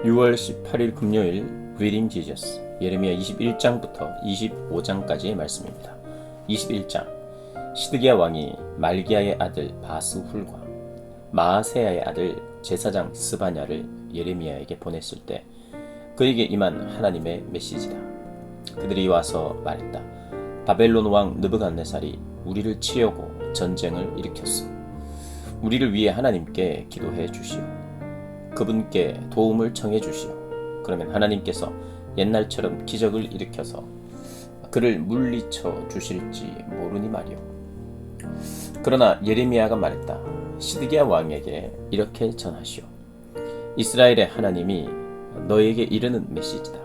6월 18일 금요일 Reading Jesus 예레미야 21장부터 25장까지의 말씀입니다. 21장 시드기야 왕이 말기야의 아들 바스훌과 마아세야의 아들 제사장 스바냐를 예레미야에게 보냈을 때 그에게 임한 하나님의 메시지다. 그들이 와서 말했다. 바벨론 왕 느부갓네살이 우리를 치려고 전쟁을 일으켰어. 우리를 위해 하나님께 기도해 주시오. 그분께 도움을 청해 주시오. 그러면 하나님께서 옛날처럼 기적을 일으켜서 그를 물리쳐 주실지 모르니 말이오. 그러나 예레미야가 말했다. 시드기야 왕에게 이렇게 전하시오. 이스라엘의 하나님이 너에게 이르는 메시지다.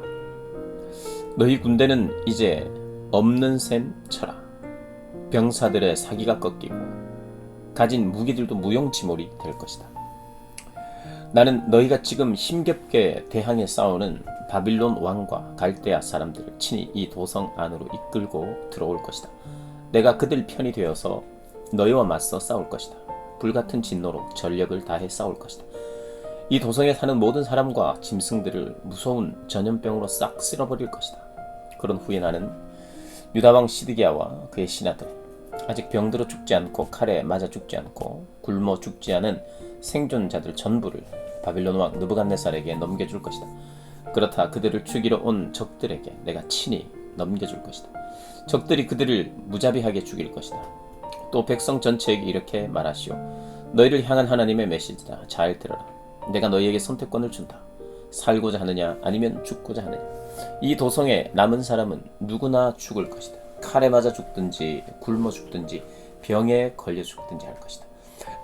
너희 군대는 이제 없는 셈 쳐라. 병사들의 사기가 꺾이고 가진 무기들도 무용지물이 될 것이다. 나는 너희가 지금 힘겹게 대항해 싸우는 바빌론 왕과 갈대아 사람들을 친히 이 도성 안으로 이끌고 들어올 것이다. 내가 그들 편이 되어서 너희와 맞서 싸울 것이다. 불같은 진노로 전력을 다해 싸울 것이다. 이 도성에 사는 모든 사람과 짐승들을 무서운 전염병으로 싹 쓸어버릴 것이다. 그런 후에 나는 유다왕 시드기야와 그의 신하들, 아직 병들어 죽지 않고 칼에 맞아 죽지 않고 굶어 죽지 않은 생존자들 전부를 바빌론 왕 느부갓네살에게 넘겨줄 것이다. 그렇다 그들을 죽이러 온 적들에게 내가 친히 넘겨줄 것이다. 적들이 그들을 무자비하게 죽일 것이다. 또 백성 전체에게 이렇게 말하시오. 너희를 향한 하나님의 메시지다. 잘 들어라. 내가 너희에게 선택권을 준다. 살고자 하느냐 아니면 죽고자 하느냐. 이 도성에 남은 사람은 누구나 죽을 것이다. 칼에 맞아 죽든지 굶어 죽든지 병에 걸려 죽든지 할 것이다.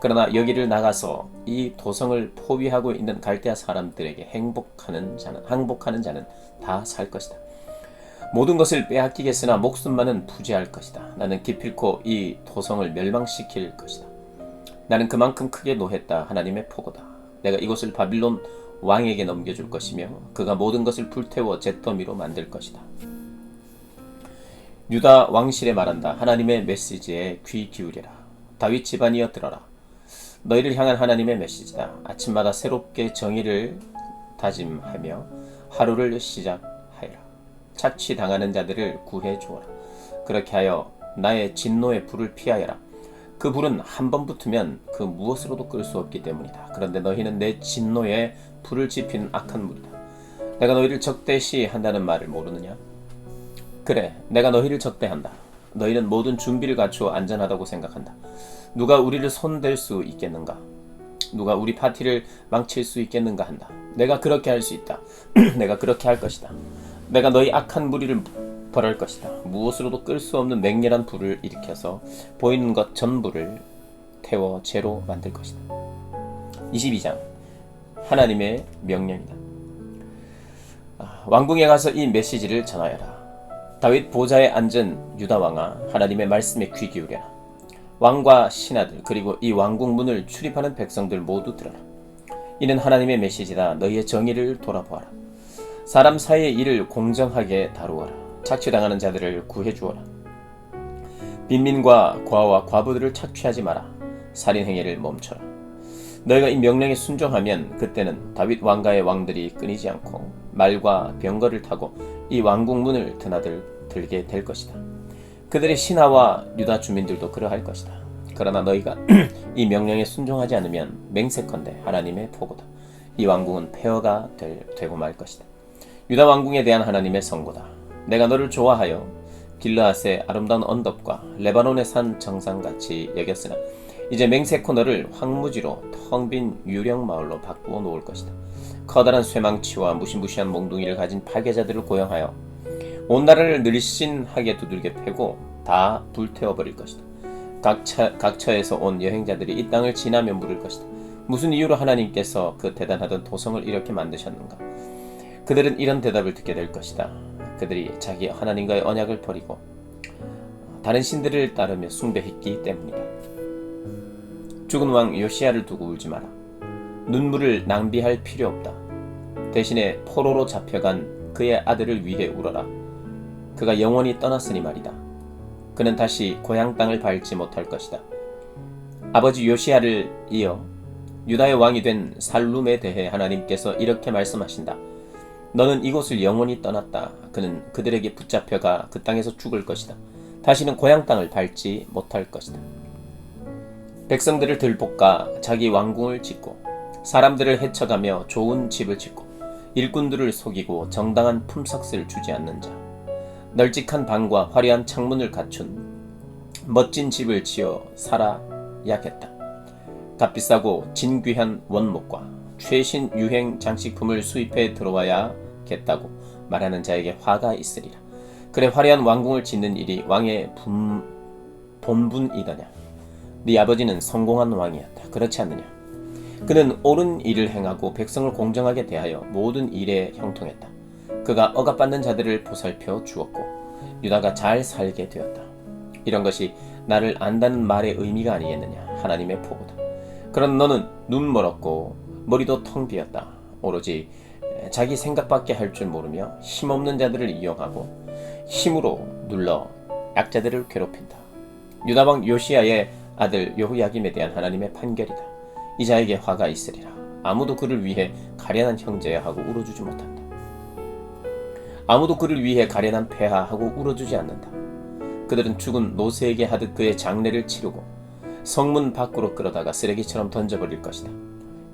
그러나 여기를 나가서 이 도성을 포위하고 있는 갈대아 사람들에게 항복하는 자는 다 살 것이다. 모든 것을 빼앗기겠으나 목숨만은 부지할 것이다. 나는 기필코 이 도성을 멸망시킬 것이다. 나는 그만큼 크게 노했다. 하나님의 포고다. 내가 이곳을 바빌론 왕에게 넘겨줄 것이며 그가 모든 것을 불태워 잿더미로 만들 것이다. 유다 왕실에 말한다. 하나님의 메시지에 귀 기울여라. 다윗 집안이여 들어라. 너희를 향한 하나님의 메시지다. 아침마다 새롭게 정의를 다짐하며 하루를 시작하여라. 착취당하는 자들을 구해 주어라. 그렇게 하여 나의 진노의 불을 피하여라. 그 불은 한 번 붙으면 그 무엇으로도 끌 수 없기 때문이다. 그런데 너희는 내 진노에 불을 지피는 악한 무리다. 내가 너희를 적대시한다는 말을 모르느냐? 그래, 내가 너희를 적대한다. 너희는 모든 준비를 갖추어 안전하다고 생각한다. 누가 우리를 손댈 수 있겠는가? 누가 우리 파티를 망칠 수 있겠는가 한다. 내가 그렇게 할 수 있다. 내가 그렇게 할 것이다. 내가 너희 악한 무리를 벌할 것이다. 무엇으로도 끌 수 없는 맹렬한 불을 일으켜서 보이는 것 전부를 태워 재로 만들 것이다. 22장 하나님의 명령이다. 왕궁에 가서 이 메시지를 전하여라. 다윗 보좌에 앉은 유다 왕아, 하나님의 말씀에 귀 기울여라. 왕과 신하들 그리고 이 왕궁 문을 출입하는 백성들 모두 들어라. 이는 하나님의 메시지다. 너희의 정의를 돌아보아라. 사람 사이의 일을 공정하게 다루어라. 착취당하는 자들을 구해주어라. 빈민과 과와 과부들을 착취하지 마라. 살인행위를 멈춰라. 너희가 이 명령에 순종하면 그때는 다윗 왕가의 왕들이 끊이지 않고 말과 병거를 타고 이 왕궁 문을 드나들게 될 것이다. 그들의 신하와 유다 주민들도 그러할 것이다. 그러나 너희가 이 명령에 순종하지 않으면 맹세컨대 하나님의 포고다. 이 왕궁은 폐허가 되고 말 것이다. 유다 왕궁에 대한 하나님의 선고다. 내가 너를 좋아하여 길르앗의 아름다운 언덕과 레바논의 산 정상같이 여겼으나 이제 맹세코 너를 황무지로 텅 빈 유령 마을로 바꾸어 놓을 것이다. 커다란 쇠망치와 무시무시한 몽둥이를 가진 파괴자들을 고용하여 온 나라를 늘씬하게 두들겨 패고 다 불태워버릴 것이다. 각처에서 온 여행자들이 이 땅을 지나며 물을 것이다. 무슨 이유로 하나님께서 그 대단하던 도성을 이렇게 만드셨는가? 그들은 이런 대답을 듣게 될 것이다. 그들이 자기 하나님과의 언약을 버리고 다른 신들을 따르며 숭배했기 때문이다. 죽은 왕 요시야를 두고 울지 마라. 눈물을 낭비할 필요 없다. 대신에 포로로 잡혀간 그의 아들을 위해 울어라. 그가 영원히 떠났으니 말이다. 그는 다시 고향 땅을 밟지 못할 것이다. 아버지 요시야를 이어 유다의 왕이 된 살룸에 대해 하나님께서 이렇게 말씀하신다. 너는 이곳을 영원히 떠났다. 그는 그들에게 붙잡혀가 그 땅에서 죽을 것이다. 다시는 고향 땅을 밟지 못할 것이다. 백성들을 들볶아 자기 왕궁을 짓고 사람들을 해쳐가며 좋은 집을 짓고 일꾼들을 속이고 정당한 품삯을 주지 않는 자, 널찍한 방과 화려한 창문을 갖춘 멋진 집을 지어 살아야겠다. 값비싸고 진귀한 원목과 최신 유행 장식품을 수입해 들어와야겠다고 말하는 자에게 화가 있으리라. 그래 화려한 왕궁을 짓는 일이 왕의 본분이더냐. 네 아버지는 성공한 왕이었다. 그렇지 않느냐. 그는 옳은 일을 행하고 백성을 공정하게 대하여 모든 일에 형통했다. 그가 억압받는 자들을 보살펴 주었고 유다가 잘 살게 되었다. 이런 것이 나를 안다는 말의 의미가 아니겠느냐. 하나님의 포고다. 그런 너는 눈 멀었고 머리도 텅 비었다. 오로지 자기 생각밖에 할 줄 모르며 힘없는 자들을 이용하고 힘으로 눌러 약자들을 괴롭힌다. 유다왕 요시야의 아들 여호야김에 대한 하나님의 판결이다. 이 자에게 화가 있으리라. 아무도 그를 위해 가련한 형제야 하고 울어주지 못한다. 아무도 그를 위해 가련한 폐하 하고 울어주지 않는다. 그들은 죽은 노새에게 하듯 그의 장례를 치르고 성문 밖으로 끌어다가 쓰레기처럼 던져버릴 것이다.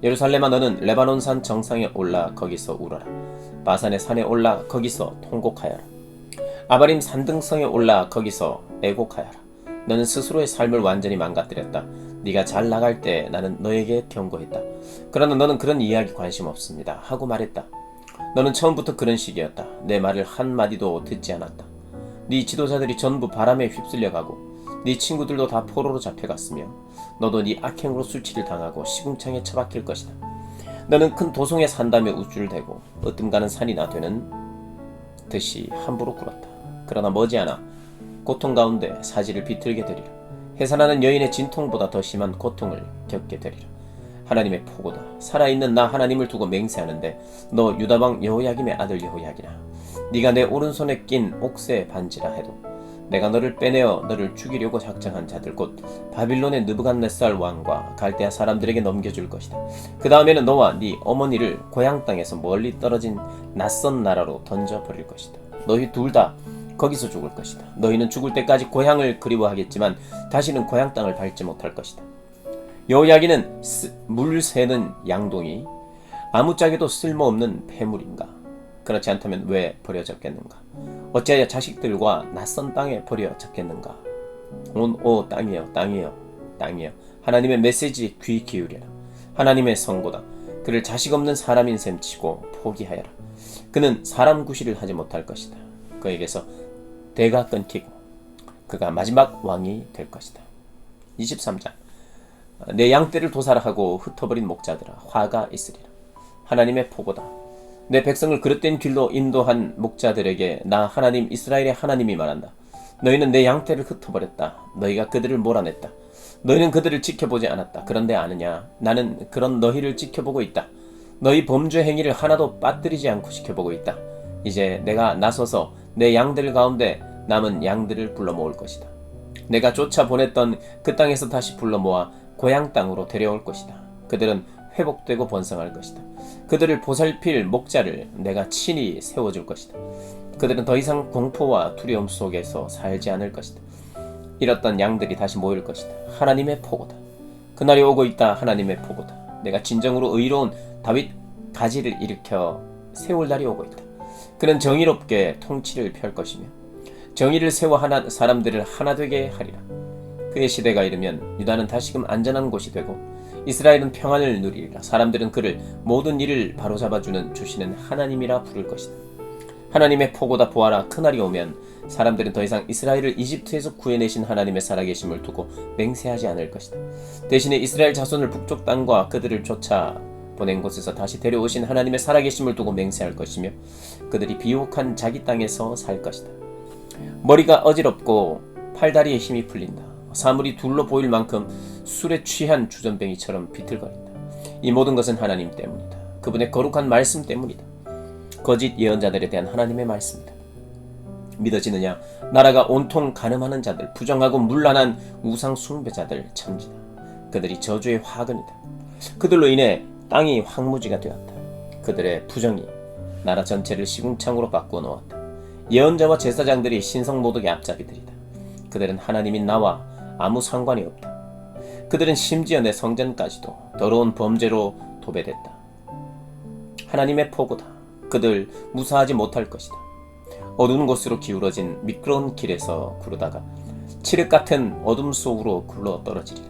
예루살렘아, 너는 레바논산 정상에 올라 거기서 울어라. 바산의 산에 올라 거기서 통곡하여라. 아바림 산등성에 올라 거기서 애곡하여라. 너는 스스로의 삶을 완전히 망가뜨렸다. 네가 잘 나갈 때 나는 너에게 경고했다. 그러나 너는 그런 이야기 관심 없습니다 하고 말했다. 너는 처음부터 그런 식이었다. 내 말을 한마디도 듣지 않았다. 네 지도자들이 전부 바람에 휩쓸려가고 네 친구들도 다 포로로 잡혀갔으며 너도 네 악행으로 수치를 당하고 시궁창에 처박힐 것이다. 너는 큰 도성에 산다며 우쭐을 대고 으뜸가는 산이나 되는 듯이 함부로 굴었다. 그러나 머지않아 고통 가운데 사지를 비틀게 되리라. 해산하는 여인의 진통보다 더 심한 고통을 겪게 되리라. 하나님의 포고다. 살아있는 나 하나님을 두고 맹세하는데 너 유다왕 여호야김의 아들 여호야기나, 네가 내 오른손에 낀 옥새 반지라 해도 내가 너를 빼내어 너를 죽이려고 작정한 자들 곧 바빌론의 느부갓네살 왕과 갈대아 사람들에게 넘겨줄 것이다. 그 다음에는 너와 네 어머니를 고향 땅에서 멀리 떨어진 낯선 나라로 던져버릴 것이다. 너희 둘 다 거기서 죽을 것이다. 너희는 죽을 때까지 고향을 그리워하겠지만 다시는 고향 땅을 밟지 못할 것이다. 여호야기는 물 새는 양동이 아무짝에도 쓸모없는 폐물인가? 그렇지 않다면 왜 버려졌겠는가? 어찌하여 자식들과 낯선 땅에 버려졌겠는가? 오 땅이여, 땅이여, 땅이여. 하나님의 메시지 귀 기울여라. 하나님의 선고다. 그를 자식 없는 사람인 셈 치고 포기하여라. 그는 사람 구실을 하지 못할 것이다. 그에게서 대가 끊기고 그가 마지막 왕이 될 것이다. 23장. 내 양떼를 도살하고 흩어버린 목자들아, 화가 있으리라. 하나님의 포고다. 내 백성을 그릇된 길로 인도한 목자들에게 나 하나님 이스라엘의 하나님이 말한다. 너희는 내 양떼를 흩어버렸다. 너희가 그들을 몰아냈다. 너희는 그들을 지켜보지 않았다. 그런데 아느냐? 나는 그런 너희를 지켜보고 있다. 너희 범죄 행위를 하나도 빠뜨리지 않고 지켜보고 있다. 이제 내가 나서서 내 양들 가운데 남은 양들을 불러 모을 것이다. 내가 쫓아 보냈던 그 땅에서 다시 불러 모아 고향 땅으로 데려올 것이다. 그들은 회복되고 번성할 것이다. 그들을 보살필 목자를 내가 친히 세워줄 것이다. 그들은 더 이상 공포와 두려움 속에서 살지 않을 것이다. 잃었던 양들이 다시 모일 것이다. 하나님의 포고다. 그날이 오고 있다. 하나님의 포고다. 내가 진정으로 의로운 다윗 가지를 일으켜 세울 날이 오고 있다. 그는 정의롭게 통치를 펼 것이며 정의를 세워 사람들을 하나 되게 하리라. 그의 시대가 이르면 유다는 다시금 안전한 곳이 되고 이스라엘은 평안을 누리리라. 사람들은 그를 모든 일을 바로잡아주는 주시는 하나님이라 부를 것이다. 하나님의 포고다. 보아라, 그날이 오면 사람들은 더 이상 이스라엘을 이집트에서 구해내신 하나님의 살아계심을 두고 맹세하지 않을 것이다. 대신에 이스라엘 자손을 북쪽 땅과 그들을 쫓아 보낸 곳에서 다시 데려오신 하나님의 살아계심을 두고 맹세할 것이며 그들이 비옥한 자기 땅에서 살 것이다. 머리가 어지럽고 팔다리에 힘이 풀린다. 사물이 둘로 보일 만큼 술에 취한 주전뱅이처럼 비틀거린다. 이 모든 것은 하나님 때문이다. 그분의 거룩한 말씀 때문이다. 거짓 예언자들에 대한 하나님의 말씀이다. 믿어지느냐? 나라가 온통 간음하는 자들, 부정하고 문란한 우상 숭배자들 천지다. 그들이 저주의 화근이다. 그들로 인해 땅이 황무지가 되었다. 그들의 부정이 나라 전체를 시궁창으로 바꾸어 놓았다. 예언자와 제사장들이 신성모독의 앞잡이들이다. 그들은 하나님인 나와 아무 상관이 없다. 그들은 심지어 내 성전까지도 더러운 범죄로 도배됐다. 하나님의 포고다. 그들 무사하지 못할 것이다. 어두운 곳으로 기울어진 미끄러운 길에서 구르다가 칠흑 같은 어둠 속으로 굴러 떨어지리라.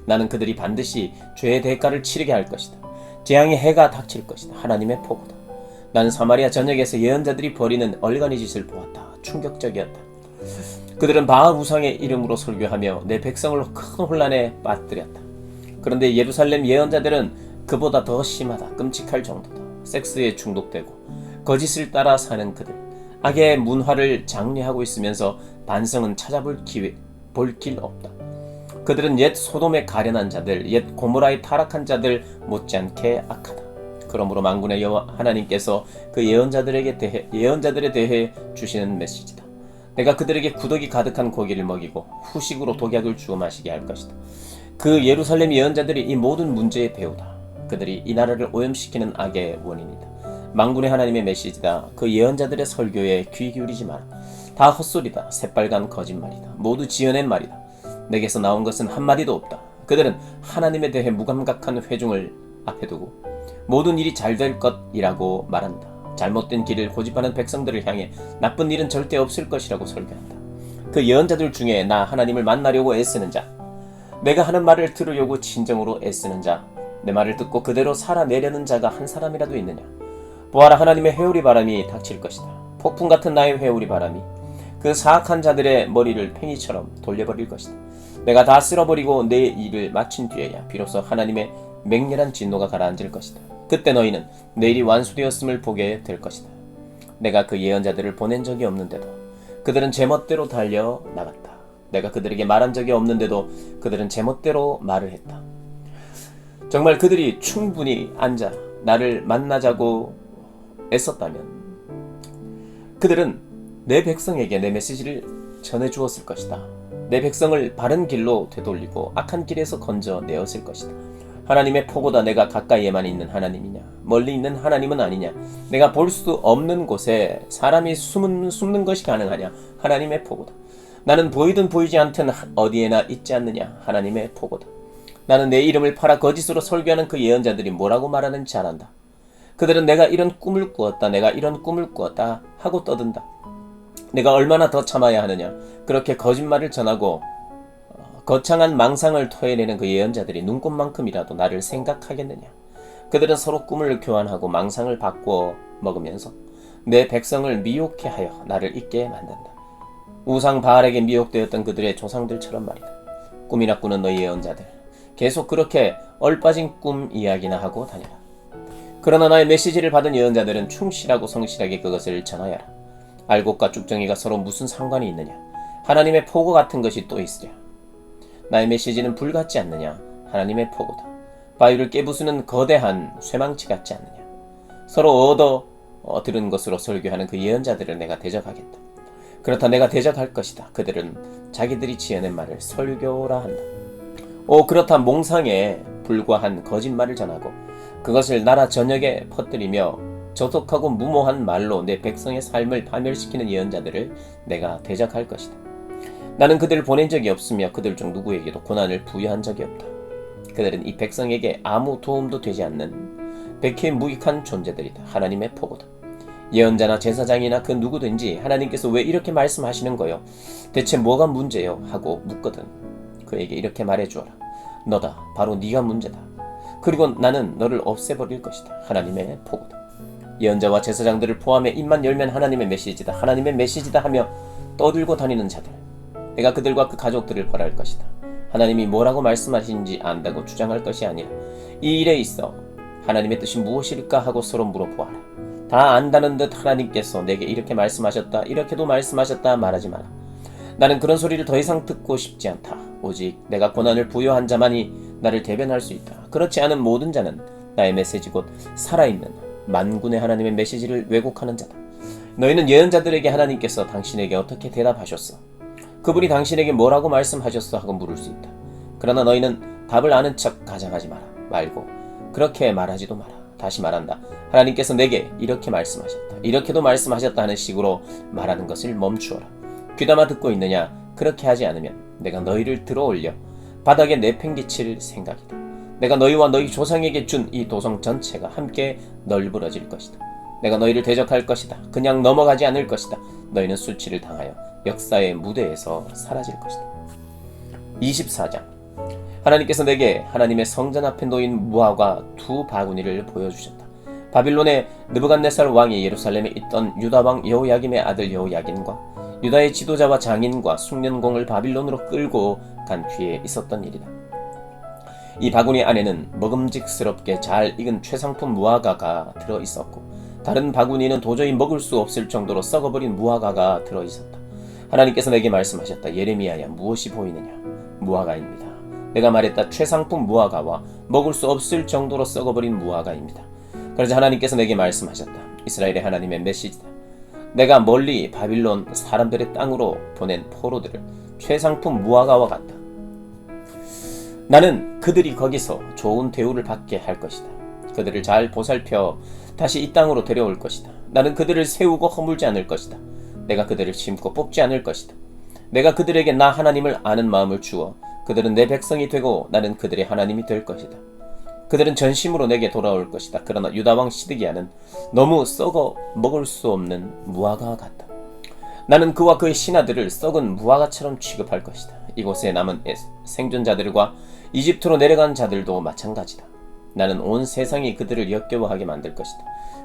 나는 그들이 반드시 죄의 대가를 치르게 할 것이다. 재앙의 해가 닥칠 것이다. 하나님의 포고다. 나는 사마리아 전역에서 예언자들이 벌이는 얼간이 짓을 보았다. 충격적이었다. 그들은 바알 우상의 이름으로 설교하며 내 백성을 큰 혼란에 빠뜨렸다. 그런데 예루살렘 예언자들은 그보다 더 심하다. 끔찍할 정도다. 섹스에 중독되고 거짓을 따라 사는 그들, 악의 문화를 장려하고 있으면서 반성은 찾아볼 길 없다. 그들은 옛 소돔에 가련한 자들, 옛 고모라에 타락한 자들 못지않게 악하다. 그러므로 만군의 여호와 하나님께서 그 예언자들에 대해 주시는 메시지다. 내가 그들에게 구더기 가득한 고기를 먹이고 후식으로 독약을 주어 마시게 할 것이다. 그 예루살렘 예언자들이 이 모든 문제의 배우다. 그들이 이 나라를 오염시키는 악의 원인이다. 만군의 하나님의 메시지다. 그 예언자들의 설교에 귀 기울이지 마라. 다 헛소리다. 새빨간 거짓말이다. 모두 지어낸 말이다. 내게서 나온 것은 한마디도 없다. 그들은 하나님에 대해 무감각한 회중을 앞에 두고 모든 일이 잘 될 것이라고 말한다. 잘못된 길을 고집하는 백성들을 향해 나쁜 일은 절대 없을 것이라고 설교한다. 그 예언자들 중에 나 하나님을 만나려고 애쓰는 자, 내가 하는 말을 들으려고 진정으로 애쓰는 자, 내 말을 듣고 그대로 살아내려는 자가 한 사람이라도 있느냐? 보아라, 하나님의 회오리 바람이 닥칠 것이다. 폭풍 같은 나의 회오리 바람이 그 사악한 자들의 머리를 팽이처럼 돌려버릴 것이다. 내가 다 쓸어버리고 내 일을 마친 뒤에야 비로소 하나님의 맹렬한 진노가 가라앉을 것이다. 그때 너희는 내 일이 완수되었음을 보게 될 것이다. 내가 그 예언자들을 보낸 적이 없는데도 그들은 제멋대로 달려 나갔다. 내가 그들에게 말한 적이 없는데도 그들은 제멋대로 말을 했다. 정말 그들이 충분히 앉아 나를 만나자고 애썼다면 그들은 내 백성에게 내 메시지를 전해주었을 것이다. 내 백성을 바른 길로 되돌리고 악한 길에서 건져내었을 것이다. 하나님의 포고다. 내가 가까이에만 있는 하나님이냐? 멀리 있는 하나님은 아니냐? 내가 볼 수 없는 곳에 사람이 숨는 것이 가능하냐? 하나님의 포고다. 나는 보이든 보이지 않든 어디에나 있지 않느냐? 하나님의 포고다. 나는 내 이름을 팔아 거짓으로 설교하는 그 예언자들이 뭐라고 말하는지 잘 안다. 그들은 내가 이런 꿈을 꾸었다. 내가 이런 꿈을 꾸었다 하고 떠든다. 내가 얼마나 더 참아야 하느냐? 그렇게 거짓말을 전하고 거창한 망상을 토해내는 그 예언자들이 눈꽃만큼이라도 나를 생각하겠느냐? 그들은 서로 꿈을 교환하고 망상을 바꾸어 먹으면서 내 백성을 미혹해 하여 나를 잊게 만든다. 우상 바알에게 미혹되었던 그들의 조상들처럼 말이다. 꿈이나 꾸는 너희 예언자들, 계속 그렇게 얼빠진 꿈 이야기나 하고 다니라. 그러나 나의 메시지를 받은 예언자들은 충실하고 성실하게 그것을 전하여라. 알곡과 쭉정이가 서로 무슨 상관이 있느냐? 하나님의 포고 같은 것이 또 있으랴. 나의 메시지는 불 같지 않느냐? 하나님의 포고다. 바위를 깨부수는 거대한 쇠망치 같지 않느냐? 서로 얻어 들은 것으로 설교하는 그 예언자들을 내가 대적하겠다. 그렇다, 내가 대적할 것이다. 그들은 자기들이 지어낸 말을 설교라 한다. 그렇다, 몽상에 불과한 거짓말을 전하고 그것을 나라 전역에 퍼뜨리며 저속하고 무모한 말로 내 백성의 삶을 파멸시키는 예언자들을 내가 대적할 것이다. 나는 그들을 보낸 적이 없으며 그들 중 누구에게도 고난을 부여한 적이 없다. 그들은 이 백성에게 아무 도움도 되지 않는 백해무익한 존재들이다. 하나님의 포고다. 예언자나 제사장이나 그 누구든지 하나님께서 왜 이렇게 말씀하시는 거요? 대체 뭐가 문제요? 하고 묻거든 그에게 이렇게 말해주어라. 너다. 바로 네가 문제다. 그리고 나는 너를 없애버릴 것이다. 하나님의 포고다. 예언자와 제사장들을 포함해 입만 열면 하나님의 메시지다. 하나님의 메시지다 하며 떠들고 다니는 자들, 내가 그들과 그 가족들을 벌할 것이다. 하나님이 뭐라고 말씀하시는지 안다고 주장할 것이 아니라 이 일에 있어 하나님의 뜻이 무엇일까 하고 서로 물어보아라. 다 안다는 듯 하나님께서 내게 이렇게 말씀하셨다, 이렇게도 말씀하셨다 말하지 마라. 나는 그런 소리를 더 이상 듣고 싶지 않다. 오직 내가 고난을 부여한 자만이 나를 대변할 수 있다. 그렇지 않은 모든 자는 나의 메시지 곧 살아있는 만군의 하나님의 메시지를 왜곡하는 자다. 너희는 예언자들에게 하나님께서 당신에게 어떻게 대답하셨어? 그분이 당신에게 뭐라고 말씀하셨어? 하고 물을 수 있다. 그러나 너희는 답을 아는 척 가장하지 말고 그렇게 말하지도 마라. 다시 말한다. 하나님께서 내게 이렇게 말씀하셨다. 이렇게도 말씀하셨다 하는 식으로 말하는 것을 멈추어라. 귀담아 듣고 있느냐? 그렇게 하지 않으면 내가 너희를 들어올려 바닥에 내팽개칠 생각이다. 내가 너희와 너희 조상에게 준 이 도성 전체가 함께 널브러질 것이다. 내가 너희를 대적할 것이다. 그냥 넘어가지 않을 것이다. 너희는 수치를 당하여 역사의 무대에서 사라질 것이다. 24장. 하나님께서 내게 하나님의 성전 앞에 놓인 무화과 두 바구니를 보여주셨다. 바빌론의 느부갓네살 왕이 예루살렘에 있던 유다 왕 여호야김의 아들 여호야긴과 유다의 지도자와 장인과 숭년공을 바빌론으로 끌고 간 뒤에 있었던 일이다. 이 바구니 안에는 먹음직스럽게 잘 익은 최상품 무화과가 들어있었고 다른 바구니는 도저히 먹을 수 없을 정도로 썩어버린 무화과가 들어있었다. 하나님께서 내게 말씀하셨다. 예레미야야, 무엇이 보이느냐? 무화과입니다. 내가 말했다. 최상품 무화과와 먹을 수 없을 정도로 썩어버린 무화과입니다. 그러자 하나님께서 내게 말씀하셨다. 이스라엘의 하나님의 메시지다. 내가 멀리 바빌론 사람들의 땅으로 보낸 포로들을 최상품 무화과와 같다. 나는 그들이 거기서 좋은 대우를 받게 할 것이다. 그들을 잘 보살펴 다시 이 땅으로 데려올 것이다. 나는 그들을 세우고 허물지 않을 것이다. 내가 그들을 심고 뽑지 않을 것이다. 내가 그들에게 나 하나님을 아는 마음을 주어 그들은 내 백성이 되고 나는 그들의 하나님이 될 것이다. 그들은 전심으로 내게 돌아올 것이다. 그러나 유다왕 시드기야는 너무 썩어 먹을 수 없는 무화과와 같다. 나는 그와 그의 신하들을 썩은 무화과처럼 취급할 것이다. 이곳에 남은 생존자들과 이집트로 내려간 자들도 마찬가지다. 나는 온 세상이 그들을 역겨워하게 만들 것이다.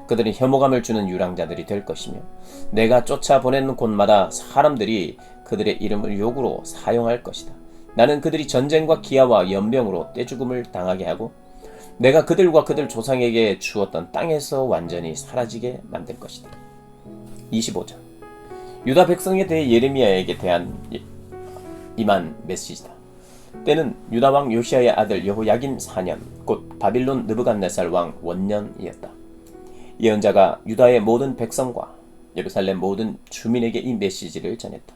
그들은 혐오감을 주는 유랑자들이 될 것이며 내가 쫓아보내는 곳마다 사람들이 그들의 이름을 욕으로 사용할 것이다. 나는 그들이 전쟁과 기아와 연병으로 떼죽음을 당하게 하고 내가 그들과 그들 조상에게 주었던 땅에서 완전히 사라지게 만들 것이다. 25장. 유다 백성에 대해 예레미야에게 대한 임한 메시지다. 때는 유다 왕 요시야의 아들 여호야긴 4년, 곧 바빌론 느부갓네살 왕 원년이었다. 예언자가 유다의 모든 백성과 예루살렘 모든 주민에게 이 메시지를 전했다.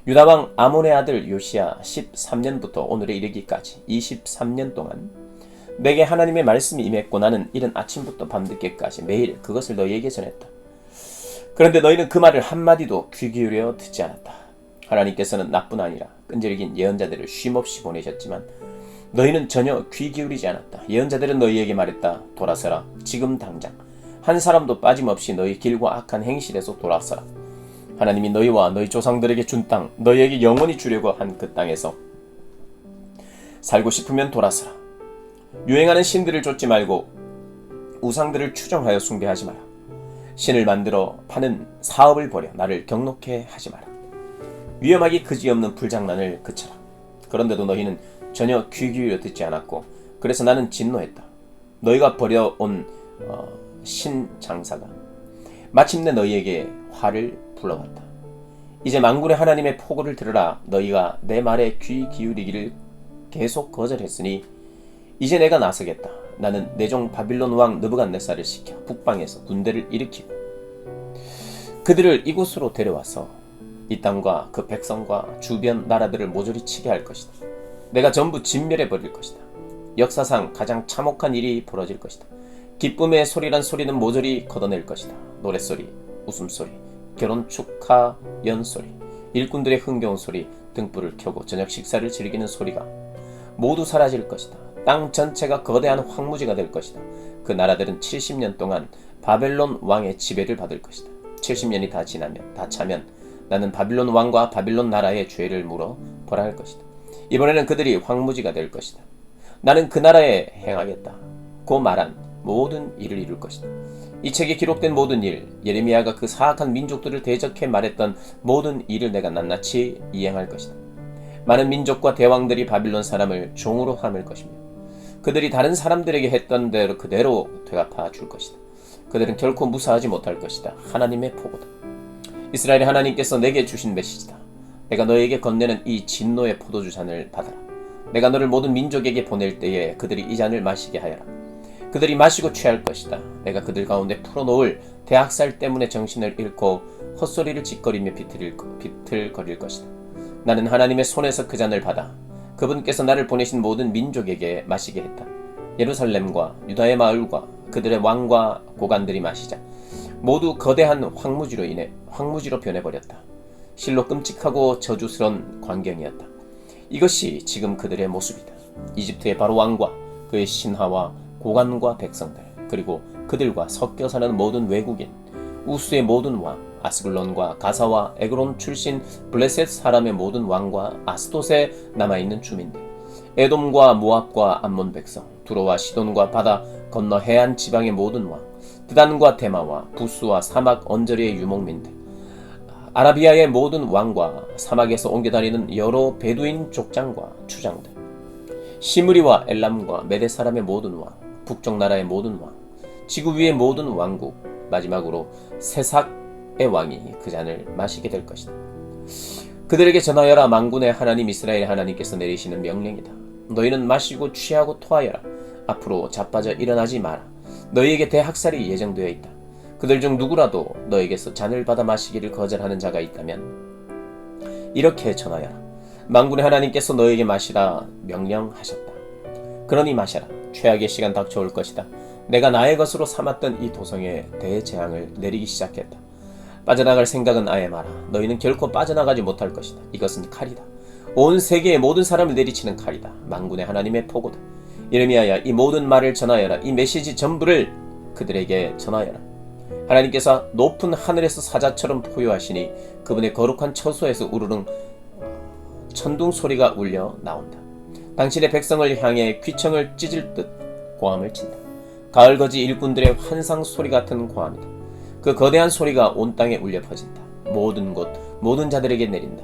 유다 왕 아몬의 아들 요시야 13년부터 오늘에 이르기까지 23년 동안 내게 하나님의 말씀이 임했고 나는 이른 아침부터 밤늦게까지 매일 그것을 너희에게 전했다. 그런데 너희는 그 말을 한마디도 귀 기울여 듣지 않았다. 하나님께서는 나뿐 아니라 끈질긴 예언자들을 쉼없이 보내셨지만 너희는 전혀 귀 기울이지 않았다. 예언자들은 너희에게 말했다. 돌아서라. 지금 당장. 한 사람도 빠짐없이 너희 길과 악한 행실에서 돌아서라. 하나님이 너희와 너희 조상들에게 준 땅, 너희에게 영원히 주려고 한 그 땅에서 살고 싶으면 돌아서라. 유행하는 신들을 쫓지 말고 우상들을 추종하여 숭배하지 마라. 신을 만들어 파는 사업을 버려 나를 경록해 하지 마라. 위험하기 그지없는 불장난을 그쳐라. 그런데도 너희는 전혀 귀 기울여 듣지 않았고 그래서 나는 진노했다. 너희가 버려온 신장사가 마침내 너희에게 화를 불러왔다. 이제 만군의 하나님의 포고를 들으라. 너희가 내 말에 귀 기울이기를 계속 거절했으니 이제 내가 나서겠다. 나는 내 종 바빌론 왕 느부갓네살을 시켜 북방에서 군대를 일으키고 그들을 이곳으로 데려와서 이 땅과 그 백성과 주변 나라들을 모조리 치게 할 것이다. 내가 전부 진멸해 버릴 것이다. 역사상 가장 참혹한 일이 벌어질 것이다. 기쁨의 소리란 소리는 모조리 걷어낼 것이다. 노랫소리, 웃음소리, 결혼 축하 연소리, 일꾼들의 흥겨운 소리, 등불을 켜고 저녁 식사를 즐기는 소리가 모두 사라질 것이다. 땅 전체가 거대한 황무지가 될 것이다. 그 나라들은 70년 동안 바벨론 왕의 지배를 받을 것이다. 70년이 다 차면 나는 바빌론 왕과 바빌론 나라의 죄를 물어 벌할 것이다. 이번에는 그들이 황무지가 될 것이다. 나는 그 나라에 행하겠다. 고 말한 모든 일을 이룰 것이다. 이 책에 기록된 모든 일, 예레미야가 그 사악한 민족들을 대적해 말했던 모든 일을 내가 낱낱이 이행할 것이다. 많은 민족과 대왕들이 바빌론 사람을 종으로 삼을 것이며 그들이 다른 사람들에게 했던 대로 그대로 되갚아 줄 것이다. 그들은 결코 무사하지 못할 것이다. 하나님의 포고다. 이스라엘의 하나님께서 내게 주신 메시지다. 내가 너에게 건네는 이 진노의 포도주 잔을 받아라. 내가 너를 모든 민족에게 보낼 때에 그들이 이 잔을 마시게 하여라. 그들이 마시고 취할 것이다. 내가 그들 가운데 풀어놓을 대학살 때문에 정신을 잃고 헛소리를 짓거리며 비틀거릴 것이다. 나는 하나님의 손에서 그 잔을 받아 그 그분께서 나를 보내신 모든 민족에게 마시게 했다. 예루살렘과 유다의 마을과 그들의 왕과 고관들이 마시자 모두 거대한 황무지로 인해 황무지로 변해버렸다. 실로 끔찍하고 저주스런 광경이었다. 이것이 지금 그들의 모습이다. 이집트의 바로 왕과 그의 신하와 고관과 백성들, 그리고 그들과 섞여 사는 모든 외국인, 우스의 모든 왕, 아스글론과 가사와 에그론 출신 블레셋 사람의 모든 왕과 아스돗에 남아있는 주민들, 에돔과 모압과 암몬 백성, 두로와 시돈과 바다 건너 해안 지방의 모든 왕, 드단과 데마와 부스와 사막 언저리의 유목민들, 아라비아의 모든 왕과 사막에서 옮겨다니는 여러 베두인 족장과 추장들, 시므리와 엘람과 메대 사람의 모든 왕, 북쪽 나라의 모든 왕, 지구 위의 모든 왕국, 마지막으로 세삭의 왕이 그 잔을 마시게 될 것이다. 그들에게 전하여라. 만군의 하나님 이스라엘 하나님께서 내리시는 명령이다. 너희는 마시고 취하고 토하여라. 앞으로 자빠져 일어나지 마라. 너희에게 대학살이 예정되어 있다. 그들 중 누구라도 너에게서 잔을 받아 마시기를 거절하는 자가 있다면 이렇게 전하여라. 만군의 하나님께서 너에게 마시라 명령하셨다. 그러니 마셔라. 최악의 시간 닥쳐올 것이다. 내가 나의 것으로 삼았던 이 도성에 대재앙을 내리기 시작했다. 빠져나갈 생각은 아예 마라. 너희는 결코 빠져나가지 못할 것이다. 이것은 칼이다. 온 세계의 모든 사람을 내리치는 칼이다. 만군의 하나님의 포고다. 예레미야야, 이 모든 말을 전하여라. 이 메시지 전부를 그들에게 전하여라. 하나님께서 높은 하늘에서 사자처럼 포효하시니 그분의 거룩한 처소에서 우르릉 천둥 소리가 울려 나온다. 당신의 백성을 향해 귀청을 찢을 듯 고함을 친다. 가을거지 일꾼들의 환상 소리 같은 고함이다. 그 거대한 소리가 온 땅에 울려 퍼진다. 모든 곳, 모든 자들에게 내린다.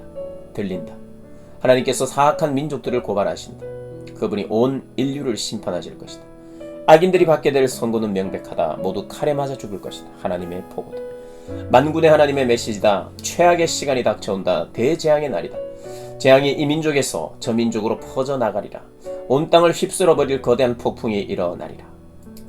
들린다. 하나님께서 사악한 민족들을 고발하신다. 그분이 온 인류를 심판하실 것이다. 악인들이 받게 될 선고는 명백하다. 모두 칼에 맞아 죽을 것이다. 하나님의 포고다. 만군의 하나님의 메시지다. 최악의 시간이 닥쳐온다. 대재앙의 날이다. 재앙이 이 민족에서 저 민족으로 퍼져나가리라. 온 땅을 휩쓸어버릴 거대한 폭풍이 일어나리라.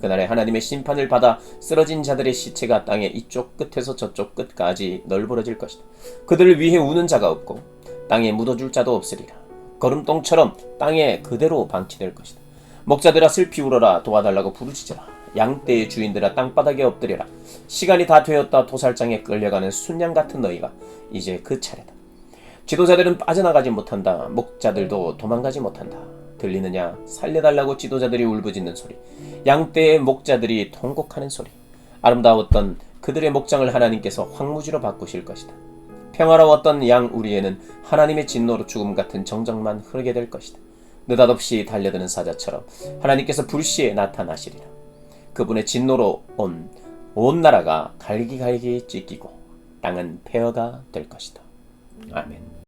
그날에 하나님의 심판을 받아 쓰러진 자들의 시체가 땅의 이쪽 끝에서 저쪽 끝까지 널브러질 것이다. 그들을 위해 우는 자가 없고 땅에 묻어줄 자도 없으리라. 거름똥처럼 땅에 그대로 방치될 것이다. 목자들아 슬피 울어라. 도와달라고 부르짖어라. 양떼의 주인들아 땅바닥에 엎드려라. 시간이 다 되었다. 도살장에 끌려가는 순양 같은 너희가 이제 그 차례다. 지도자들은 빠져나가지 못한다. 목자들도 도망가지 못한다. 들리느냐? 살려달라고 지도자들이 울부짖는 소리, 양떼의 목자들이 통곡하는 소리. 아름다웠던 그들의 목장을 하나님께서 황무지로 바꾸실 것이다. 평화로웠던 양 우리에는 하나님의 진노로 죽음 같은 정적만 흐르게 될 것이다. 느닷없이 달려드는 사자처럼 하나님께서 불시에 나타나시리라. 그분의 진노로 온 나라가 갈기갈기 찢기고 땅은 폐허가 될 것이다. 아멘.